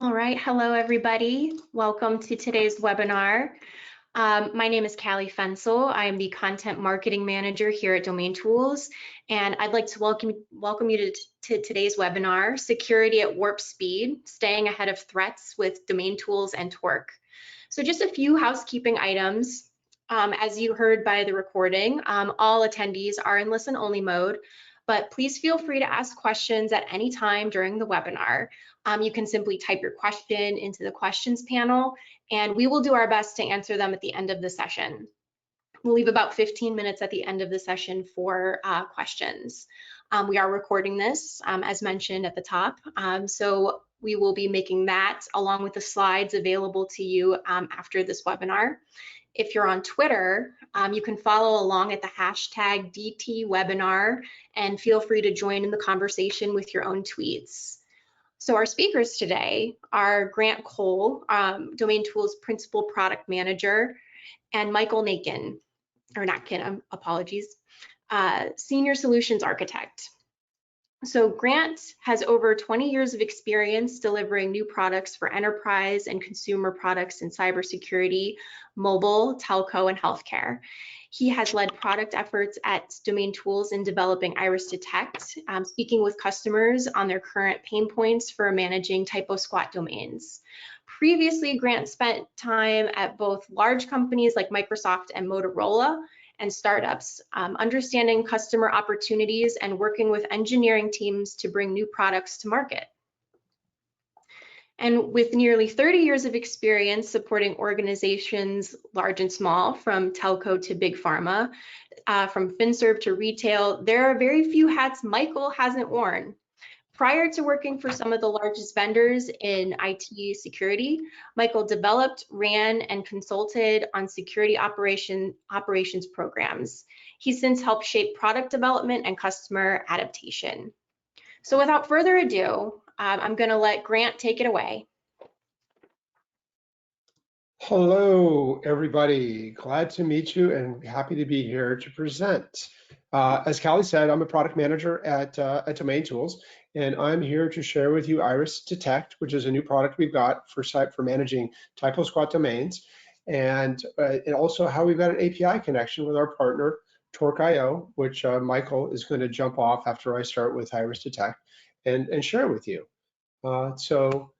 All right, hello everybody. Welcome to today's webinar. My name is Callie Fensel. I am the Content Marketing Manager here at DomainTools, and I'd like to welcome you to today's webinar, Security at Warp Speed, Staying Ahead of Threats with DomainTools and Torq. So just a few housekeeping items. As you heard by the recording, all attendees are in listen-only mode, but please feel free to ask questions at any time during the webinar. You can simply type your question into the questions panel, and we will do our best to answer them at the end of the session. We'll leave about 15 minutes at the end of the session for questions. We are recording this, as mentioned at the top, so we will be making that along with the slides available to you after this webinar. If you're on Twitter, you can follow along at the hashtag DTWebinar and feel free to join in the conversation with your own tweets. So our speakers today are Grant Cole, DomainTools Principal Product Manager, and Michael Natkin, apologies, Senior Solutions Architect. So Grant has over 20 years of experience delivering new products for enterprise and consumer products in cybersecurity, mobile, telco, and healthcare. He has led product efforts at DomainTools in developing Iris Detect, speaking with customers on their current pain points for managing typo squat domains. Previously, Grant spent time at both large companies like Microsoft and Motorola, and startups, understanding customer opportunities and working with engineering teams to bring new products to market. And with nearly 30 years of experience supporting organizations large and small, from telco to big pharma, from FinServ to retail, there are very few hats Michael hasn't worn. Prior to working for some of the largest vendors in IT security, Michael developed, ran, and consulted on security operations programs. He's since helped shape product development and customer adaptation. So without further ado, I'm going to let Grant take it away. Hello, everybody. Glad to meet you and happy to be here to present. As Callie said, I'm a product manager at DomainTools, and I'm here to share with you Iris Detect, which is a new product we've got for managing typo squat domains, and also how we've got an API connection with our partner, Torq.io, which Michael is going to jump off after I start with Iris Detect and share with you. So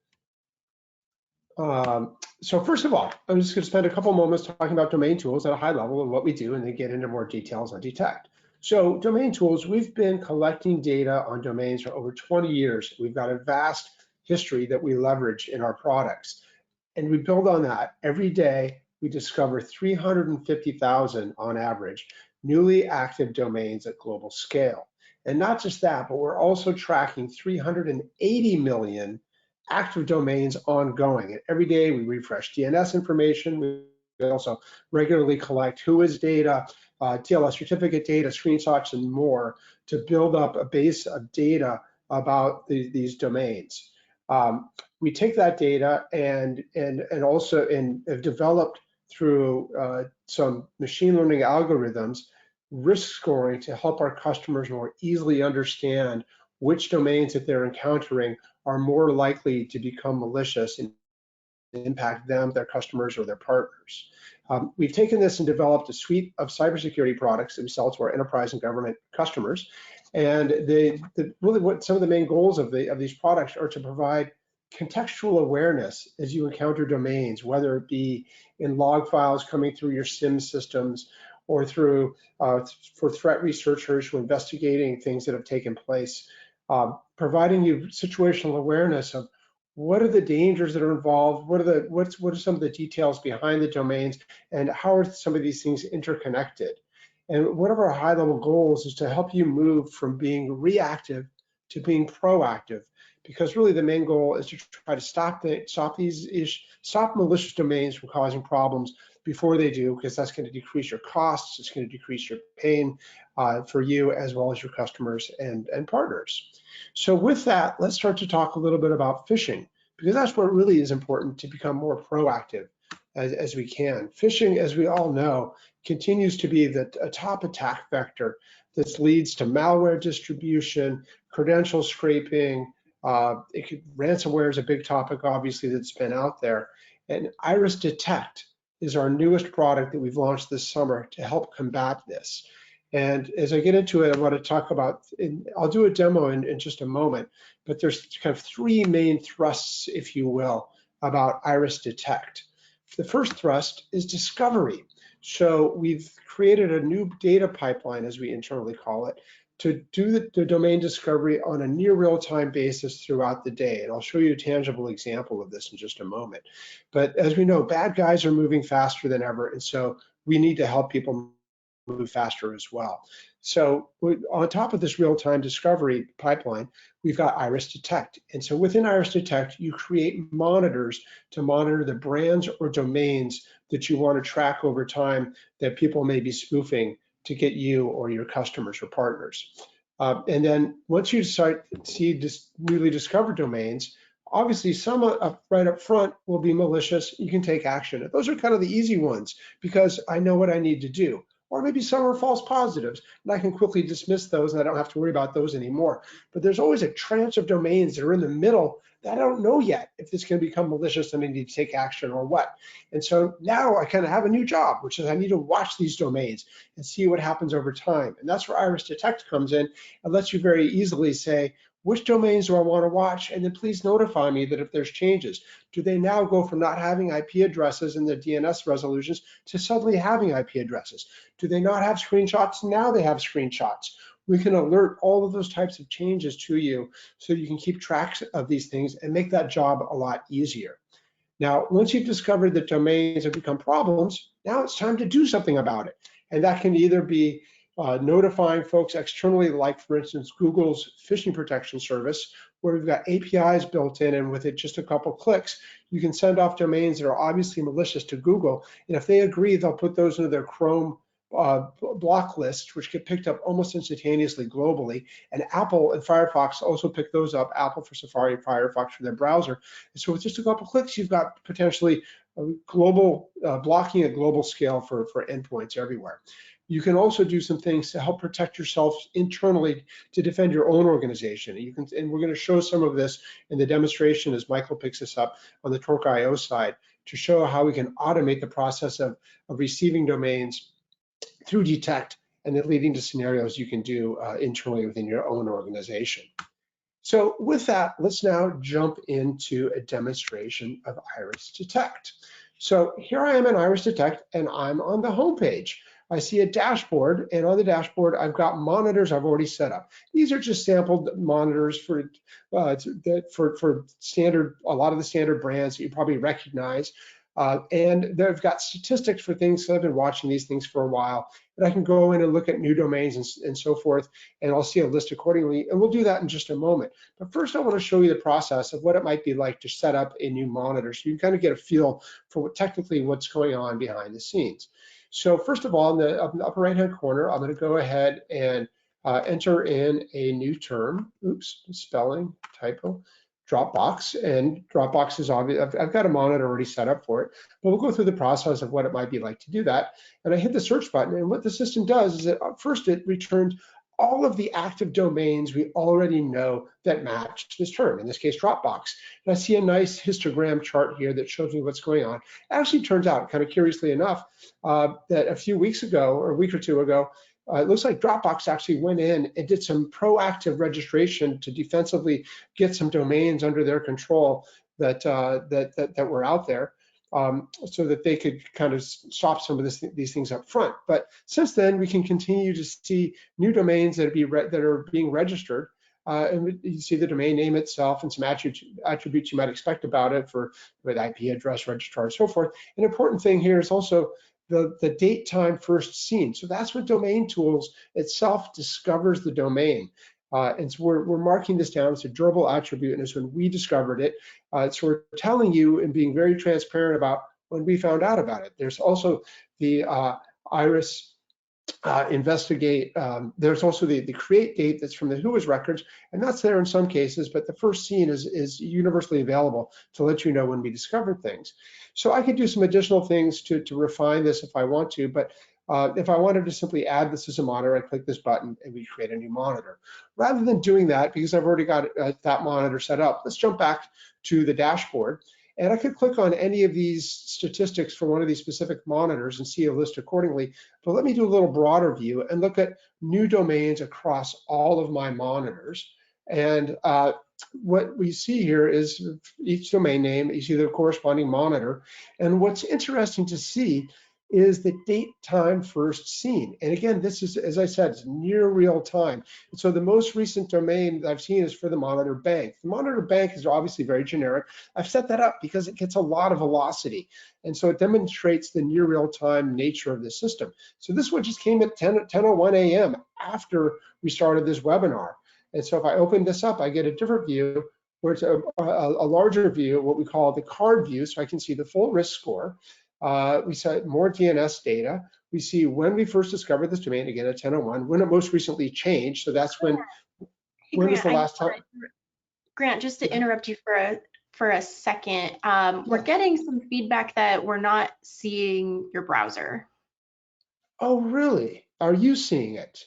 first of all, I'm just going to spend a couple moments talking about DomainTools at a high level and what we do, and then get into more details on Detect. So DomainTools, we've been collecting data on domains for over 20 years. We've got a vast history that we leverage in our products, and we build on that. Every day, we discover 350,000 on average newly active domains at global scale. And not just that, but we're also tracking 380 million active domains ongoing. And every day we refresh DNS information. We also regularly collect WHOIS data, TLS certificate data, screenshots, and more to build up a base of data about these domains. We take that data and also have developed through some machine learning algorithms risk scoring to help our customers more easily understand which domains that they're encountering are more likely to become malicious and impact them, their customers, or their partners. We've taken this and developed a suite of cybersecurity products that we sell to our enterprise and government customers. And really what some of the main goals of these products are to provide contextual awareness as you encounter domains, whether it be in log files coming through your SIM systems or through for threat researchers who are investigating things that have taken place. Providing you situational awareness of what are the dangers that are involved, what are some of the details behind the domains, and how are some of these things interconnected. And one of our high-level goals is to help you move from being reactive to being proactive, because really the main goal is to try to stop malicious domains from causing problems before they do, because that's going to decrease your costs, it's going to decrease your pain for you as well as your customers and partners. So with that, let's start to talk a little bit about phishing, because that's what really is important to become more proactive as we can. Phishing, as we all know, continues to be a top attack vector that leads to malware distribution, credential scraping, Ransomware is a big topic, obviously, that's been out there. And Iris Detect is our newest product that we've launched this summer to help combat this. And as I get into it, I want to talk about, I'll do a demo in just a moment, but there's kind of three main thrusts, if you will, about Iris Detect. The first thrust is discovery. So we've created a new data pipeline, as we internally call it, to do the domain discovery on a near real-time basis throughout the day. And I'll show you a tangible example of this in just a moment. But as we know, bad guys are moving faster than ever, and so we need to help people move faster as well. So on top of this real-time discovery pipeline, we've got Iris Detect. And so within Iris Detect, you create monitors to monitor the brands or domains that you want to track over time that people may be spoofing to get you or your customers or partners. And then once you start see newly discovered domains, obviously some right up front will be malicious. You can take action. Those are kind of the easy ones because I know what I need to do. Or maybe some are false positives, and I can quickly dismiss those, and I don't have to worry about those anymore. But there's always a tranche of domains that are in the middle that I don't know yet if this can become malicious and I need to take action or what. And so now I kind of have a new job, which is I need to watch these domains and see what happens over time. And that's where Iris Detect comes in and lets you very easily say, which domains do I want to watch? And then please notify me that if there's changes. Do they now go from not having IP addresses in the DNS resolutions to suddenly having IP addresses? Do they not have screenshots? Now they have screenshots. We can alert all of those types of changes to you so you can keep track of these things and make that job a lot easier. Now, once you've discovered that domains have become problems, now it's time to do something about it. And that can either be notifying folks externally, like for instance, Google's Phishing Protection service, where we've got APIs built in, and with it just a couple clicks, you can send off domains that are obviously malicious to Google. And if they agree, they'll put those into their Chrome block list, which get picked up almost instantaneously globally. And Apple and Firefox also pick those up, Apple for Safari, Firefox for their browser. And so with just a couple clicks, you've got potentially global blocking at global scale for endpoints everywhere. You can also do some things to help protect yourself internally to defend your own organization. And we're going to show some of this in the demonstration as Michael picks this up on the Torq.io side to show how we can automate the process of receiving domains through Detect and then leading to scenarios you can do internally within your own organization. So with that, let's now jump into a demonstration of Iris Detect. So here I am in Iris Detect, and I'm on the home page. I see a dashboard, and on the dashboard, I've got monitors I've already set up. These are just sampled monitors for standard, a lot of the standard brands that you probably recognize. And they've got statistics for things, so I've been watching these things for a while. And I can go in and look at new domains and so forth, and I'll see a list accordingly. And we'll do that in just a moment. But first, I want to show you the process of what it might be like to set up a new monitor, so you can kind of get a feel for technically what's going on behind the scenes. So first of all, in the upper right-hand corner, I'm going to go ahead and enter in a new term. Oops, spelling typo. Dropbox, and Dropbox is obvious. I've got a monitor already set up for it, but we'll go through the process of what it might be like to do that. And I hit the search button, and what the system does is that first it returns all of the active domains we already know that match this term, in this case, Dropbox. And I see a nice histogram chart here that shows me what's going on. It actually turns out, kind of curiously enough, that a few weeks ago, or a week or two ago, it looks like Dropbox actually went in and did some proactive registration to defensively get some domains under their control that were out there, so that they could kind of stop some of these things up front. But since then, we can continue to see new domains that are being registered. And you see the domain name itself and some attributes you might expect about it with IP address, registrar, and so forth. An important thing here is also the date time first seen. So that's what DomainTools itself discovers the domain. And so we're marking this down. It's a durable attribute, and it's when we discovered it. So we're telling you and being very transparent about when we found out about it. There's also the Iris investigate. There's also the create date that's from the WHOIS records, and that's there in some cases, but the first seen is universally available to let you know when we discovered things. So I could do some additional things to refine this if I want to, but If I wanted to simply add this as a monitor, I click this button and we create a new monitor. Rather than doing that, because I've already got that monitor set up, let's jump back to the dashboard. And I could click on any of these statistics for one of these specific monitors and see a list accordingly. But let me do a little broader view and look at new domains across all of my monitors. And what we see here is each domain name, you see the corresponding monitor. And what's interesting to see is the date, time, first seen. And again, this is, as I said, it's near real time. And so the most recent domain that I've seen is for the monitor bank. The monitor bank is obviously very generic. I've set that up because it gets a lot of velocity. And so it demonstrates the near real time nature of the system. So this one just came at 10:01 a.m. after we started this webinar. And so if I open this up, I get a different view where it's a larger view, what we call the card view, so I can see the full risk score. We saw more DNS data. We see when we first discovered this domain, again at 10:01, when it most recently changed. So that's when, Hey, when Grant, was the last time? Grant, just to interrupt you for a second, we're Yeah. getting some feedback that we're not seeing your browser. Oh, really? Are you seeing it?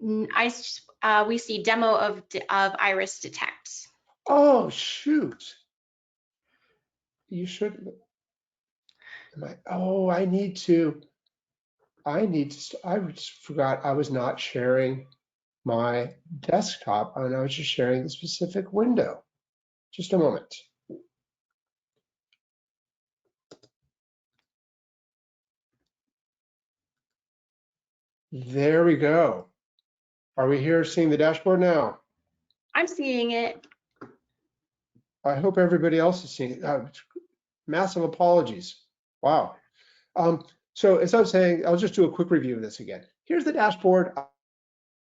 We see demo of Iris Detect. Oh, shoot. You should. Oh, I just forgot I was not sharing my desktop and I was just sharing the specific window. Just a moment. There we go. Are we here seeing the dashboard now? I'm seeing it. I hope everybody else is seeing it. Massive apologies. Wow. So as I was saying, I'll just do a quick review of this again. Here's the dashboard.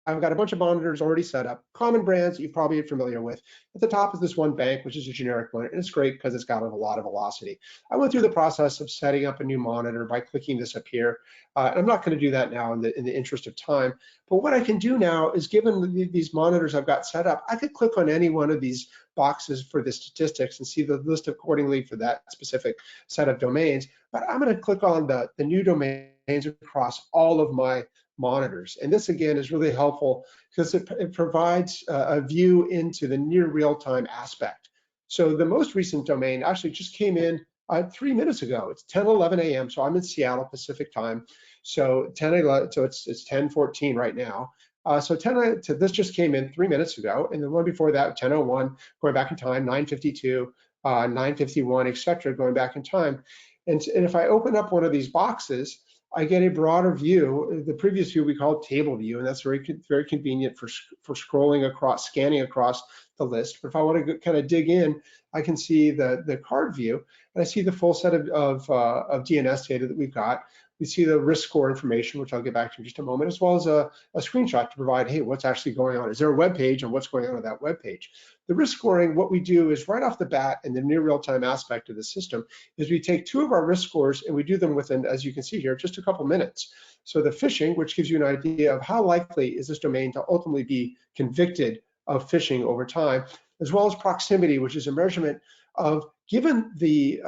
I've got a bunch of monitors already set up, common brands that you probably are familiar with. At the top is this one bank, which is a generic one, and it's great because it's got a lot of velocity. I went through the process of setting up a new monitor by clicking this up here. And I'm not going to do that now in the interest of time. But what I can do now is, given these monitors I've got set up, I could click on any one of these boxes for the statistics and see the list accordingly for that specific set of domains. But I'm going to click on the new domains across all of my monitors. And this again is really helpful because it provides a view into the near real-time aspect. So the most recent domain actually just came in 3 minutes ago. It's 10:11 a.m. So I'm in Seattle Pacific time. So 10:11, so it's 10:14 right now. So this just came in 3 minutes ago, and the one before that 10:01, going back in time, 9:52, 9:51, etc., going back in time. And if I open up one of these boxes, I get a broader view. The previous view we called table view, and that's very convenient for scrolling across, scanning across the list. But if I want to kind of dig in, I can see the card view, and I see the full set of DNS data that we've got. We see the risk score information, which I'll get back to in just a moment, as well as a screenshot to provide, hey, what's actually going on? Is there a web page, and what's going on that web page? The risk scoring, what we do is right off the bat in the near real-time aspect of the system is we take 2 of our risk scores and we do them within, as you can see here, just a couple minutes. So the phishing, which gives you an idea of how likely is this domain to ultimately be convicted of phishing over time, as well as proximity, which is a measurement of, given the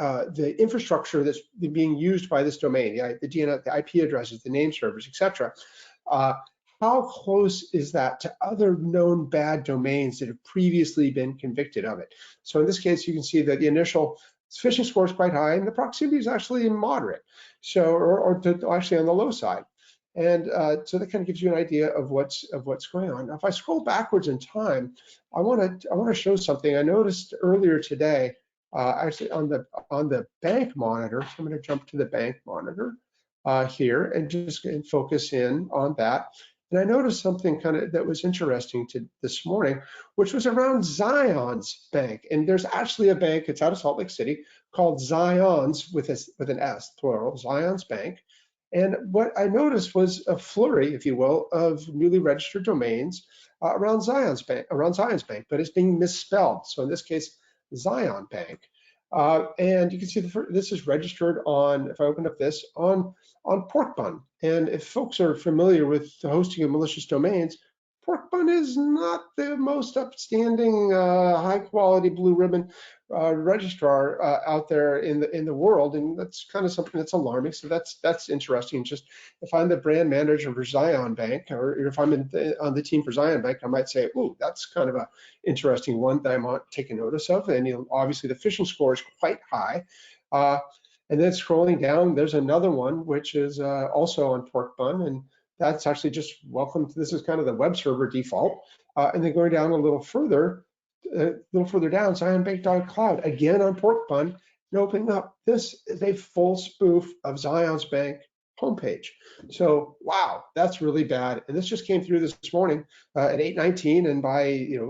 infrastructure that's being used by this domain, the DNS, the IP addresses, the name servers, etc. How close is that to other known bad domains that have previously been convicted of it? So in this case, you can see that the initial phishing score is quite high, and the proximity is actually moderate, so or actually on the low side. And so that kind of gives you an idea of what's going on. Now, if I scroll backwards in time, I want to show something I noticed earlier today, actually on the bank monitor. So I'm going to jump to the bank monitor here and just focus in on that. And I noticed something kind of that was interesting this morning, which was around Zion's bank. And there's actually a bank, it's out of Salt Lake City, called Zion's with an S, plural, Zion's Bank. And what I noticed was a flurry, if you will, of newly registered domains around Zion's Bank, but it's being misspelled. So in this case, Zion Bank. And you can see this is registered on, if I open up this, on Pork Bun. And if folks are familiar with the hosting of malicious domains, Torq Bun is not the most upstanding, high quality blue ribbon registrar out there in the world, and that's kind of something that's alarming. So that's interesting. Just if I'm the brand manager for Zion Bank, or if I'm on the team for Zion Bank, I might say, "Ooh, that's kind of a interesting one that I might take a notice of." And obviously the phishing score is quite high. And then scrolling down, there's another one which is also on Torq Bun, and that's actually just welcome to, this is kind of the web server default. And then going down a little further down, zionbank.cloud, again on Torq Bun, and opening up. This is a full spoof of Zion's Bank homepage. So wow, that's really bad. And this just came through this morning at 8:19, and by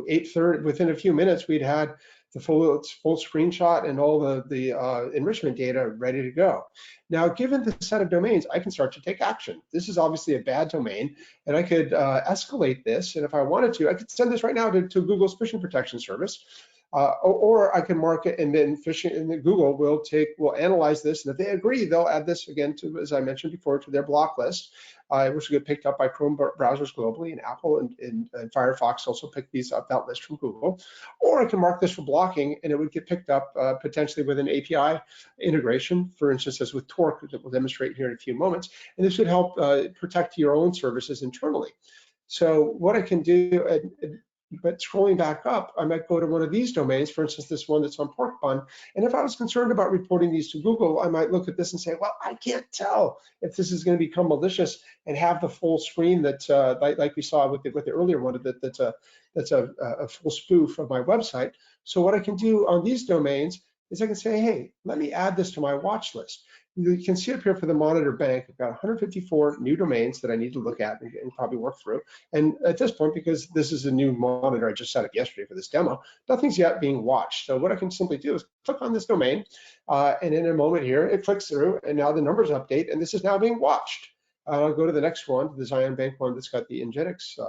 8:30, within a few minutes, we'd had the full screenshot and all the enrichment data ready to go. Now, given the set of domains, I can start to take action. This is obviously a bad domain, and I could escalate this. And if I wanted to, I could send this right now to Google's Phishing Protection service. Or I can mark it, and then Google will analyze this, and if they agree, they'll add this again to, as I mentioned before, to their block list, which will get picked up by Chrome browsers globally, and Apple and Firefox also pick these up, that list from Google. Or I can mark this for blocking, and it would get picked up potentially with an API integration, for instance, as with Torq, that we'll demonstrate here in a few moments. And this would help protect your own services internally. So what I can do, but scrolling back up, I might go to one of these domains, for instance, this one that's on Torq Bun. And if I was concerned about reporting these to Google, I might look at this and say, well, I can't tell if this is going to become malicious and have the full screen that, like we saw with the earlier one, that's a full spoof of my website. So what I can do on these domains is I can say, hey, let me add this to my watch list. You can see up here for the Monitor Bank, I've got 154 new domains that I need to look at and probably work through. And at this point, because this is a new monitor I just set up yesterday for this demo, nothing's yet being watched. So what I can simply do is click on this domain, and in a moment here, it clicks through, and now the numbers update, and this is now being watched. I'll go to the next one, the Zion Bank one that's got the Nginx,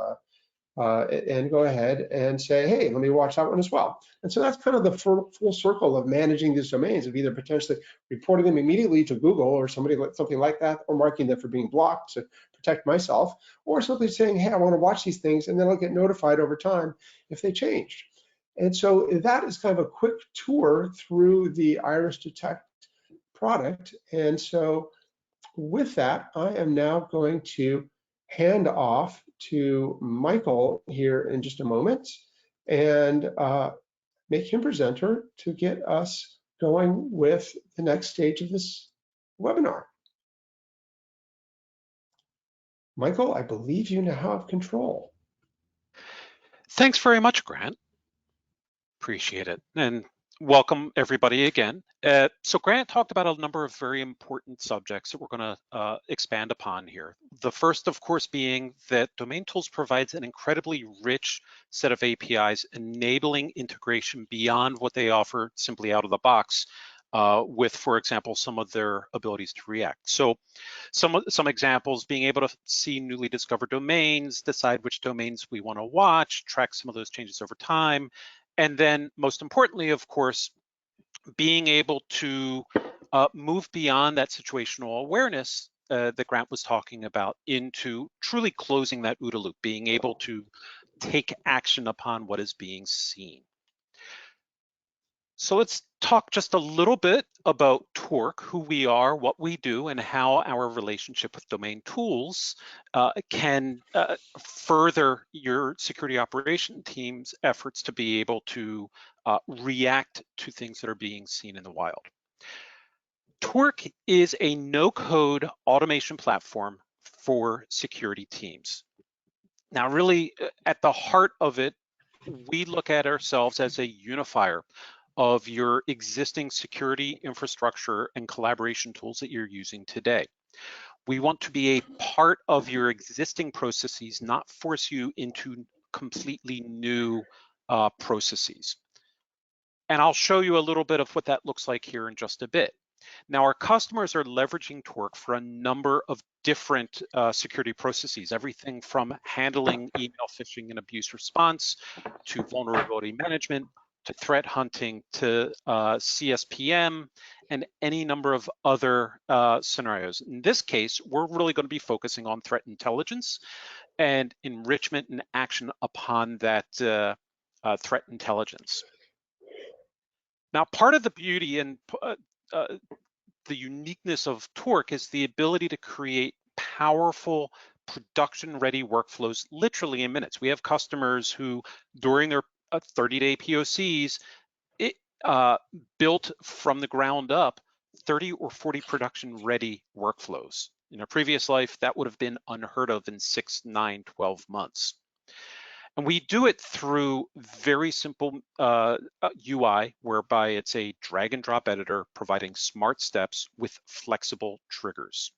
and go ahead and say, hey, let me watch that one as well. And so that's kind of the full circle of managing these domains, of either potentially reporting them immediately to Google or something like that, or marking them for being blocked to protect myself, or simply saying, hey, I want to watch these things, and then I'll get notified over time if they changed. And so that is kind of a quick tour through the Iris Detect product. And so with that, I am now going to hand off to Michael here in just a moment, and make him presenter to get us going with the next stage of this webinar. Michael, I believe you now have control. Thanks very much, Grant. Appreciate it. And welcome everybody again. So Grant talked about a number of very important subjects that we're going to expand upon here. The first, of course, being that DomainTools provides an incredibly rich set of APIs enabling integration beyond what they offer simply out of the box with, for example, some of their abilities to react. So some examples, being able to see newly discovered domains, decide which domains we want to watch, track some of those changes over time, and then most importantly, of course, being able to move beyond that situational awareness that Grant was talking about into truly closing that OODA loop, being able to take action upon what is being seen. So let's talk just a little bit about Torq, who we are, what we do, and how our relationship with DomainTools can further your security operation team's efforts to be able to react to things that are being seen in the wild. Torq is a no-code automation platform for security teams. Now, really, at the heart of it, we look at ourselves as a unifier of your existing security infrastructure and collaboration tools that you're using today. We want to be a part of your existing processes, not force you into completely new processes. And I'll show you a little bit of what that looks like here in just a bit. Now, our customers are leveraging Torq for a number of different security processes, everything from handling email phishing and abuse response, to vulnerability management, to threat hunting, to CSPM, and any number of other scenarios. In this case, we're really going to be focusing on threat intelligence and enrichment and action upon that threat intelligence. Now, part of the beauty and the uniqueness of Torq is the ability to create powerful production-ready workflows literally in minutes. We have customers who, during their 30-day POCs, built from the ground up 30 or 40 production-ready workflows. In a previous life, that would have been unheard of in 6, 9, 12 months. And we do it through very simple UI, whereby it's a drag and drop editor providing smart steps with flexible triggers.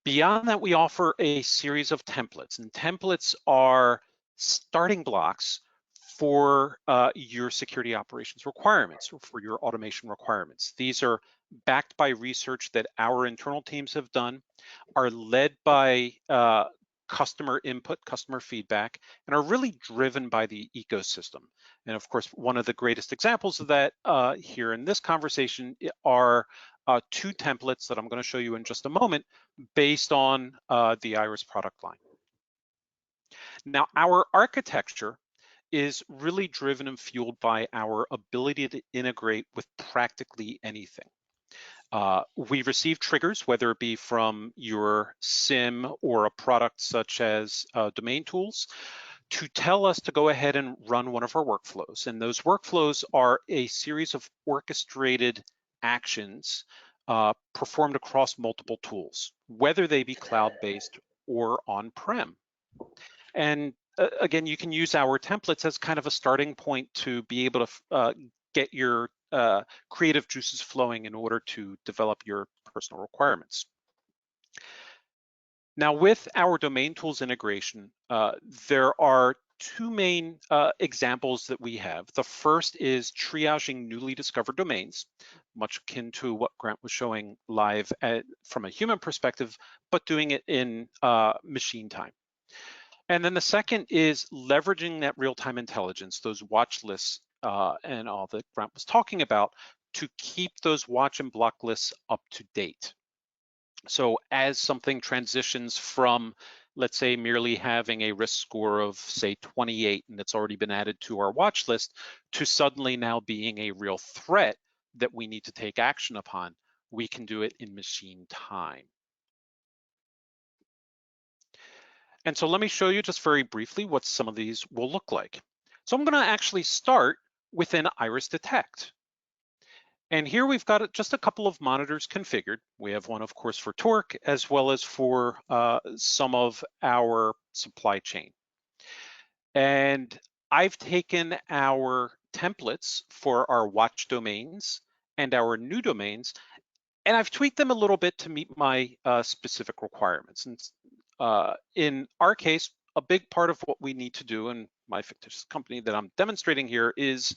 Beyond that, we offer a series of templates, and templates are starting blocks for your security operations requirements or for your automation requirements. These are backed by research that our internal teams have done, are led by customer input, customer feedback, and are really driven by the ecosystem. And of course, one of the greatest examples of that here in this conversation are 2 templates that I'm going to show you in just a moment based on the Iris product line. Now, our architecture is really driven and fueled by our ability to integrate with practically anything. We receive triggers, whether it be from your SIM or a product such as DomainTools, to tell us to go ahead and run one of our workflows. And those workflows are a series of orchestrated actions performed across multiple tools, whether they be cloud-based or on-prem. And again, you can use our templates as kind of a starting point to be able to get your creative juices flowing in order to develop your personal requirements. Now, with our DomainTools integration, there are 2 main examples that we have. The first is triaging newly discovered domains, much akin to what Grant was showing live from a human perspective, but doing it in machine time. And then the second is leveraging that real-time intelligence, those watch lists and all that Grant was talking about, to keep those watch and block lists up to date. So as something transitions from, let's say, merely having a risk score of, say, 28, and it's already been added to our watch list, to suddenly now being a real threat that we need to take action upon, we can do it in machine time. And so let me show you just very briefly what some of these will look like. So I'm going to actually start within Iris Detect. And here we've got just a couple of monitors configured. We have one, of course, for Torq, as well as for some of our supply chain. And I've taken our templates for our watch domains and our new domains, and I've tweaked them a little bit to meet my specific requirements. And in our case, a big part of what we need to do in my fictitious company that I'm demonstrating here is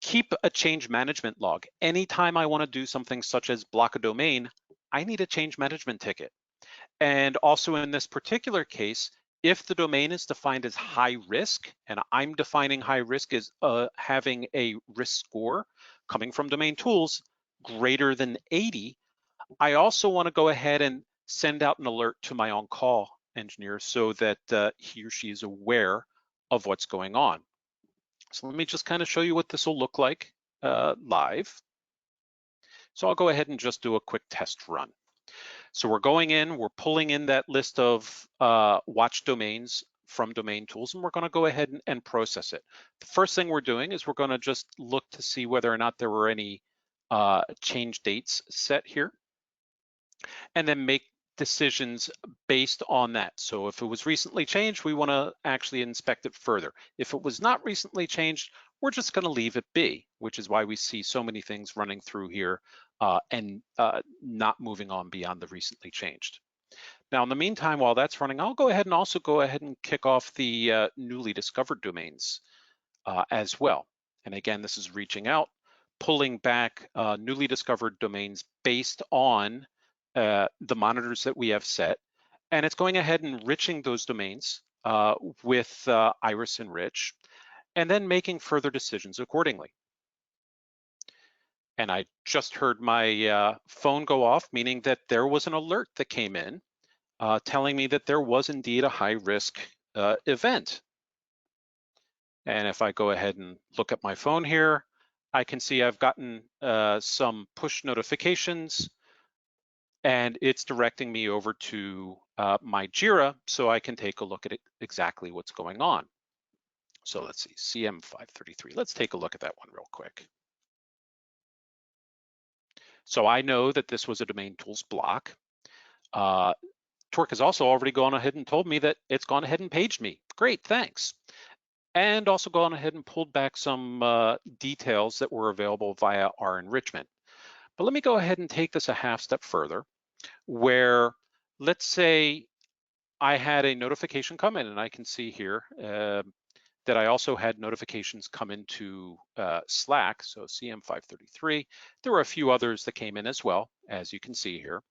keep a change management log. Anytime I want to do something such as block a domain, I need a change management ticket. And also in this particular case, if the domain is defined as high risk, and I'm defining high risk as having a risk score coming from DomainTools greater than 80, I also want to go ahead and send out an alert to my on-call engineer so that he or she is aware of what's going on. So let me just kind of show you what this will look like live. So I'll go ahead and just do a quick test run. So we're going in, we're pulling in that list of watch domains from DomainTools, and we're going to go ahead and process it. The first thing we're doing is we're going to just look to see whether or not there were any change dates set here, and then make decisions based on that. So if it was recently changed, we want to actually inspect it further. If it was not recently changed, we're just going to leave it be, which is why we see so many things running through here and not moving on beyond the recently changed. Now, in the meantime, while that's running, I'll go ahead and kick off the newly discovered domains as well. And again, this is reaching out, pulling back newly discovered domains based on the monitors that we have set, and it's going ahead and enriching those domains with Iris Enrich, and then making further decisions accordingly. And I just heard my phone go off, meaning that there was an alert that came in telling me that there was indeed a high risk event. And if I go ahead and look at my phone here, I can see I've gotten some push notifications, and it's directing me over to my JIRA so I can take a look at exactly what's going on. So let's see, CM533. Let's take a look at that one real quick. So I know that this was a DomainTools block. Torq has also already gone ahead and told me that it's gone ahead and paged me. Great, thanks. And also gone ahead and pulled back some details that were available via our enrichment. But let me go ahead and take this a half step further, where let's say I had a notification come in, and I can see here that I also had notifications come into Slack, so CM533. There were a few others that came in as well, as you can see here.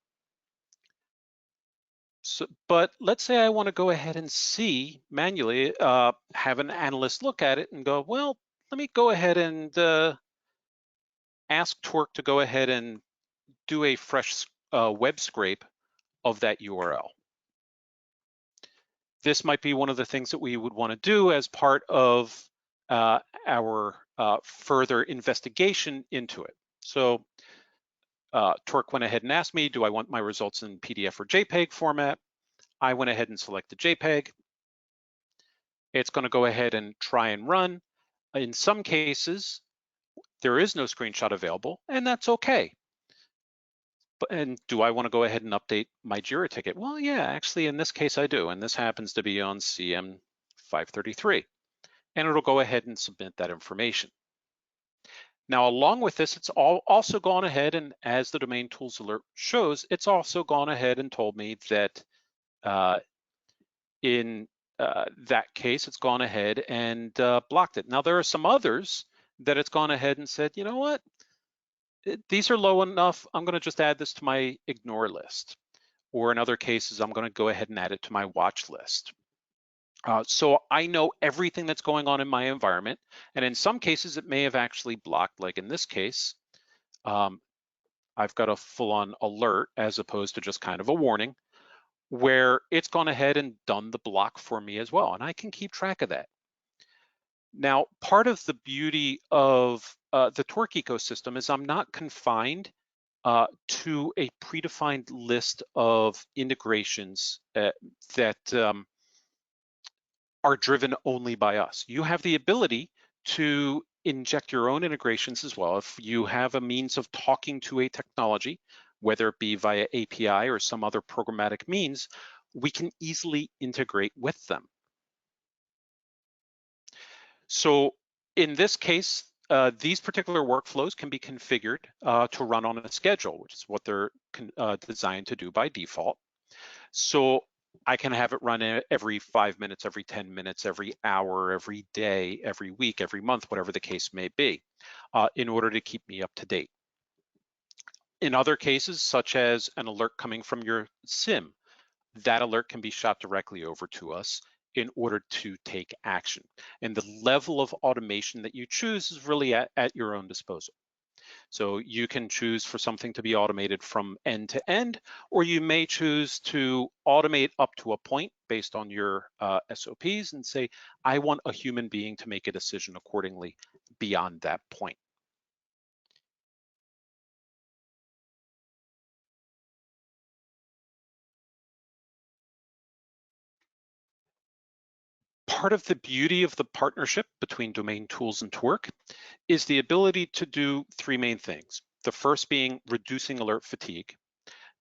So, but let's say I want to go ahead and see manually, have an analyst look at it and go, well, let me go ahead and ask Torq to go ahead and do a fresh web scrape of that URL. This might be one of the things that we would want to do as part of our further investigation into it. So Torq went ahead and asked me, do I want my results in PDF or JPEG format? I went ahead and selected JPEG. It's going to go ahead and try and run. In some cases, there is no screenshot available, and that's okay. And do I want to go ahead and update my JIRA ticket? Well, yeah, actually, in this case, I do. And this happens to be on CM533. And it'll go ahead and submit that information. Now, along with this, it's also gone ahead, and as the DomainTools alert shows, it's also gone ahead and told me that in that case, it's gone ahead and blocked it. Now, there are some others that it's gone ahead and said, you know what? These are low enough, I'm gonna just add this to my ignore list. Or in other cases, I'm gonna go ahead and add it to my watch list. So I know everything that's going on in my environment. And in some cases, it may have actually blocked, like in this case, I've got a full-on alert as opposed to just kind of a warning, where it's gone ahead and done the block for me as well. And I can keep track of that. Now, part of the beauty of the Torq ecosystem is I'm not confined to a predefined list of integrations that are driven only by us. You have the ability to inject your own integrations as well. If you have a means of talking to a technology, whether it be via API or some other programmatic means, we can easily integrate with them. So in this case, these particular workflows can be configured to run on a schedule, which is what they're designed to do by default. So I can have it run every 5 minutes, every 10 minutes, every hour, every day, every week, every month, whatever the case may be, in order to keep me up to date. In other cases, such as an alert coming from your SIM, that alert can be shot directly over to us in order to take action. And the level of automation that you choose is really at your own disposal. So you can choose for something to be automated from end to end, or you may choose to automate up to a point based on your SOPs and say, I want a human being to make a decision accordingly beyond that point. Part of the beauty of the partnership between DomainTools and Torq is the ability to do three main things. The first being reducing alert fatigue.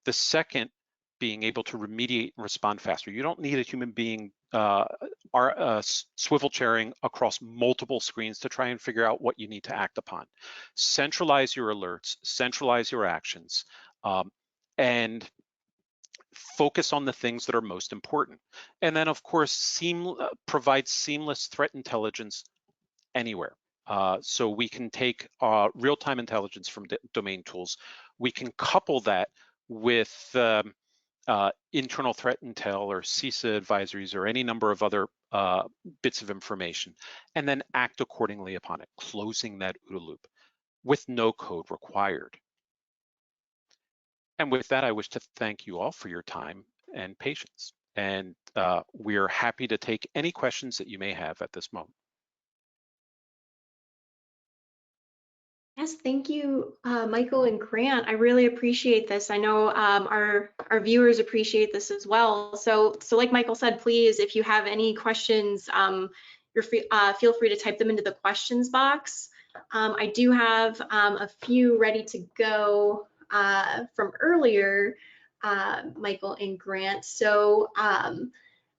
The second being able to remediate and respond faster. You don't need a human being swivel chairing across multiple screens to try and figure out what you need to act upon. Centralize your alerts, centralize your actions, and focus on the things that are most important. And then of course, provide seamless threat intelligence anywhere. So we can take real-time intelligence from DomainTools. We can couple that with internal threat intel or CISA advisories or any number of other bits of information, and then act accordingly upon it, closing that OODA loop with no code required. And with that, I wish to thank you all for your time and patience. And we're happy to take any questions that you may have at this moment. Yes, thank you, Michael and Grant. I really appreciate this. I know our viewers appreciate this as well. So like Michael said, please, if you have any questions, feel free to type them into the questions box. I do have a few ready to go from earlier, Michael and Grant. So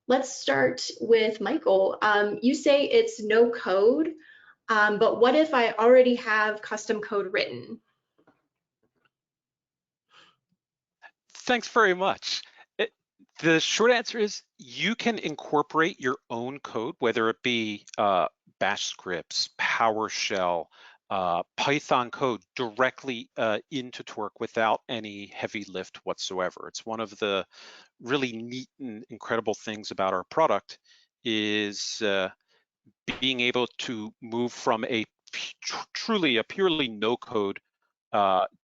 let's start with Michael. You say it's no code. But what if I already have custom code written? Thanks very much. The short answer is you can incorporate your own code, whether it be Bash scripts, PowerShell, Python code directly into Torq without any heavy lift whatsoever. It's one of the really neat and incredible things about our product is being able to move from a purely no code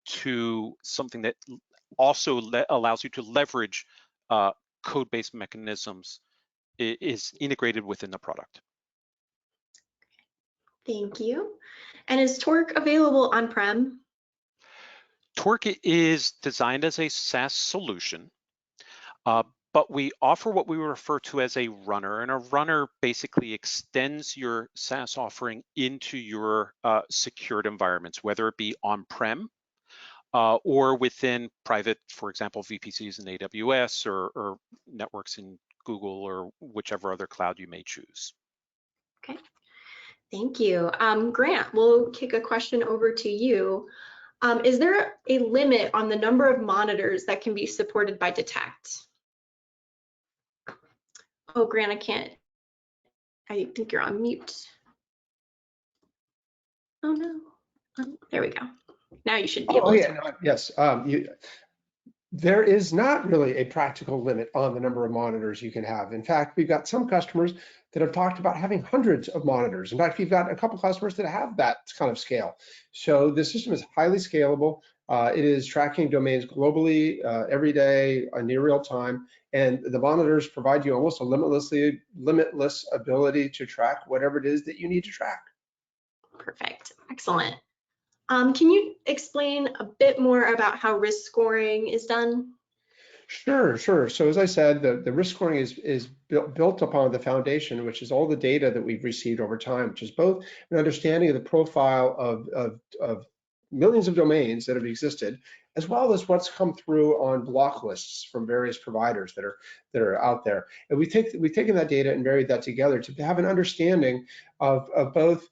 to something that also allows you to leverage code-based mechanisms is integrated within the product. Thank you. And is Torq available on-prem? Torq is designed as a SaaS solution, but we offer what we refer to as a runner, and a runner basically extends your SaaS offering into your secured environments, whether it be on-prem or within private, for example, VPCs in AWS or networks in Google or whichever other cloud you may choose. Okay, thank you. Grant, we'll kick a question over to you. Is there a limit on the number of monitors that can be supported by Detect? Oh, Grant, I think you're on mute. Oh no, there we go. Now you should be able to. Yeah, no, yes. There is not really a practical limit on the number of monitors you can have. In fact, we've got some customers that have talked about having hundreds of monitors. In fact, we've got a couple customers that have that kind of scale. So the system is highly scalable. It is tracking domains globally every day, near real time, and the monitors provide you almost a limitless ability to track whatever it is that you need to track. Perfect, excellent. Can you explain a bit more about how risk scoring is done? Sure. So as I said, the risk scoring is built upon the foundation, which is all the data that we've received over time, which is both an understanding of the profile of millions of domains that have existed, as well as what's come through on block lists from various providers that are out there. And we've taken that data and married that together to have an understanding of both.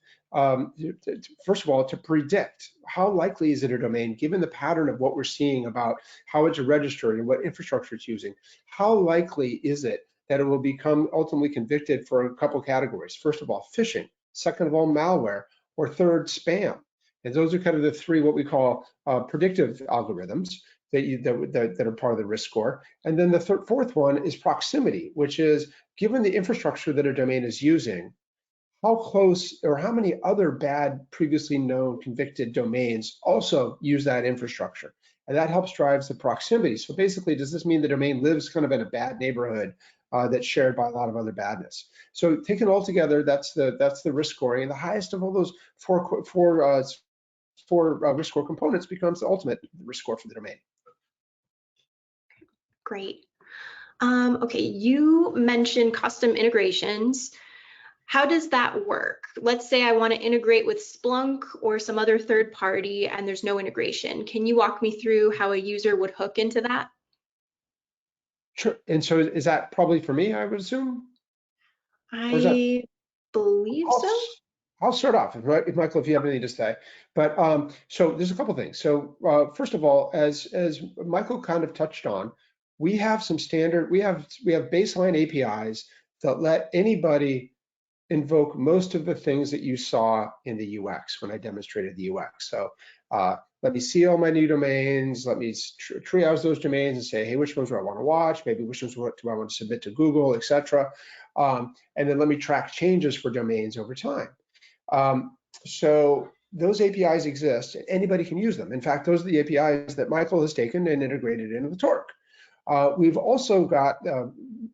First of all, to predict how likely is it a domain, given the pattern of what we're seeing about how it's registered and what infrastructure it's using, how likely is it that it will become ultimately convicted for a couple categories? First of all, phishing. Second of all, malware. Or third, spam. And those are kind of the three what we call predictive algorithms that are part of the risk score. And then the fourth one is proximity, which is given the infrastructure that a domain is using, how close or how many other bad previously known convicted domains also use that infrastructure. And that helps drives the proximity. So basically, does this mean the domain lives kind of in a bad neighborhood that's shared by a lot of other badness? So taken all together, that's the risk scoring. And the highest of all those four risk score components becomes the ultimate risk score for the domain. Great. Okay, you mentioned custom integrations. How does that work? Let's say I want to integrate with Splunk or some other third party and there's no integration. Can you walk me through how a user would hook into that? Sure. And so is that probably for me, I would assume? I believe so. I'll start off, Michael, if you have anything to say. But so there's a couple things. So first of all, as Michael kind of touched on, we have some standard, we have baseline APIs that let anybody invoke most of the things that you saw in the UX when I demonstrated the UX. So let me see all my new domains, let me triage those domains and say, hey, which ones do I want to watch? Maybe which ones do I want to submit to Google, etc. And then let me track changes for domains over time. So those APIs exist, and anybody can use them. In fact, those are the APIs that Michael has taken and integrated into the Torq. We've also got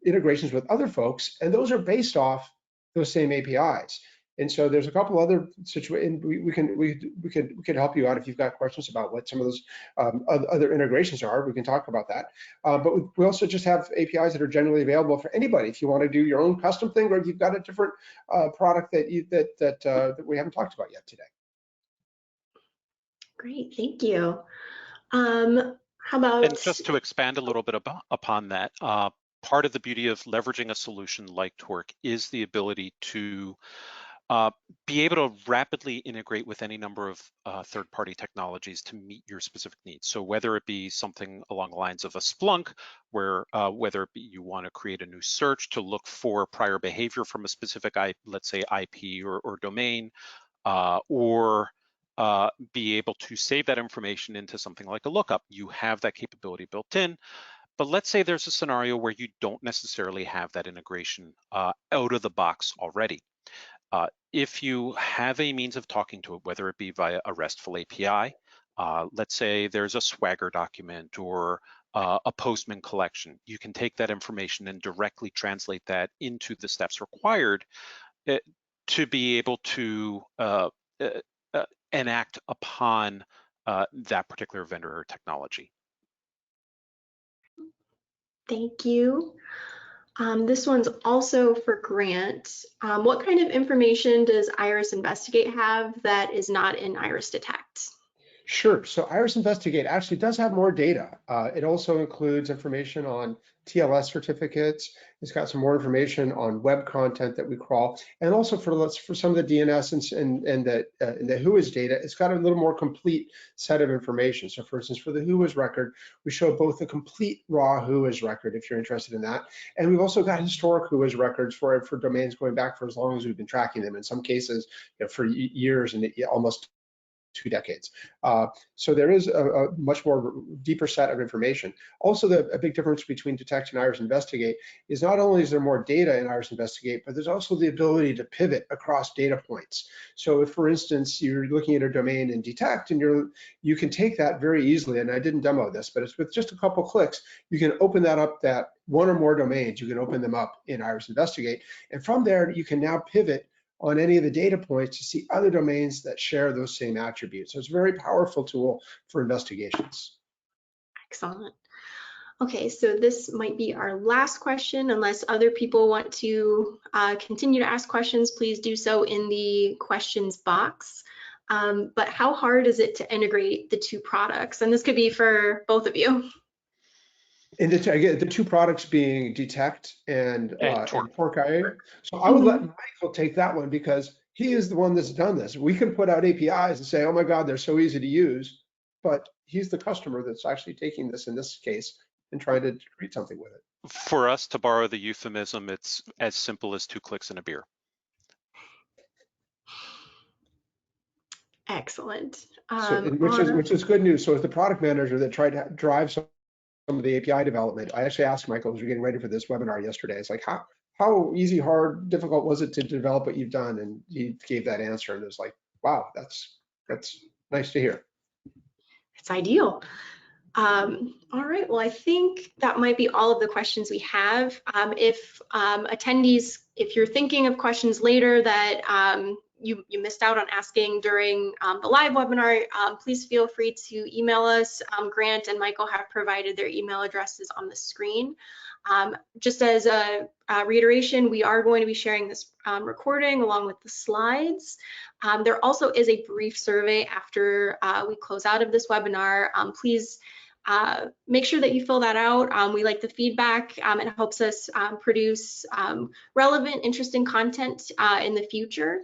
integrations with other folks, and those are based off those same APIs. And so there's a couple other situations we can help you out if you've got questions about what some of those other integrations are. We can talk about that. But we also just have APIs that are generally available for anybody. If you want to do your own custom thing, or you've got a different product that we haven't talked about yet today. Great, thank you. How about? And just to expand a little bit upon that, part of the beauty of leveraging a solution like Torq is the ability to be able to rapidly integrate with any number of third-party technologies to meet your specific needs. So whether it be something along the lines of a Splunk, where whether it be you want to create a new search to look for prior behavior from a specific, let's say IP or domain, or be able to save that information into something like a lookup, you have that capability built in. But let's say there's a scenario where you don't necessarily have that integration out of the box already. If you have a means of talking to it, whether it be via a RESTful API, let's say there's a Swagger document or a Postman collection, you can take that information and directly translate that into the steps required to be able to enact upon that particular vendor or technology. Thank you. This one's also for Grant. What kind of information does Iris Investigate have that is not in Iris Detect? Sure. So Iris Investigate actually does have more data. It also includes information on TLS certificates. It's got some more information on web content that we crawl, and also for some of the DNS and the WHOIS data, it's got a little more complete set of information. So, for instance, for the WHOIS record, we show both the complete raw WHOIS record if you're interested in that, and we've also got historic WHOIS records for domains going back for as long as we've been tracking them. In some cases, for years and almost 2 decades. So there is a much more deeper set of information. Also, a big difference between Detect and Iris Investigate is not only is there more data in Iris Investigate, but there's also the ability to pivot across data points. So if, for instance, you're looking at a domain in Detect and you can take that very easily, and I didn't demo this, but it's with just a couple clicks, you can open that up, that one or more domains, you can open them up in Iris Investigate. And from there, you can now pivot on any of the data points to see other domains that share those same attributes. So it's a very powerful tool for investigations. Excellent. Okay, so this might be our last question. Unless other people want to continue to ask questions, please do so in the questions box. But how hard is it to integrate the two products? And this could be for both of you. And again, the two products being Detect and Torq. So I would let Michael take that one because he is the one that's done this. We can put out APIs and say, oh my God, they're so easy to use, but he's the customer that's actually taking this in this case and trying to create something with it. For us, to borrow the euphemism, it's as simple as 2 clicks and a beer. Excellent. Which is good news. So as the product manager that tried to drive some of the API development, I actually asked Michael as we were getting ready for this webinar yesterday, it's like, how easy, hard, difficult was it to develop what you've done? And he gave that answer, and it was like, wow, that's nice to hear. It's ideal. All right, well, I think that might be all of the questions we have. If attendees, if you're thinking of questions later that you missed out on asking during the live webinar, please feel free to email us. Grant and Michael have provided their email addresses on the screen. Just as a reiteration, we are going to be sharing this recording along with the slides. There also is a brief survey after we close out of this webinar. Please make sure that you fill that out. We like the feedback. It helps us produce relevant, interesting content in the future.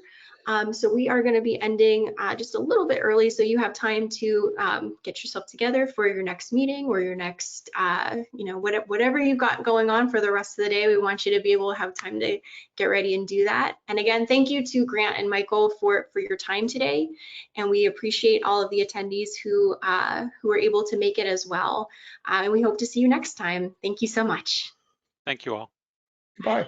So we are going to be ending just a little bit early, so you have time to get yourself together for your next meeting or your next, whatever you've got going on for the rest of the day. We want you to be able to have time to get ready and do that. And again, thank you to Grant and Michael for your time today, and we appreciate all of the attendees who were able to make it as well. And we hope to see you next time. Thank you so much. Thank you all. Bye.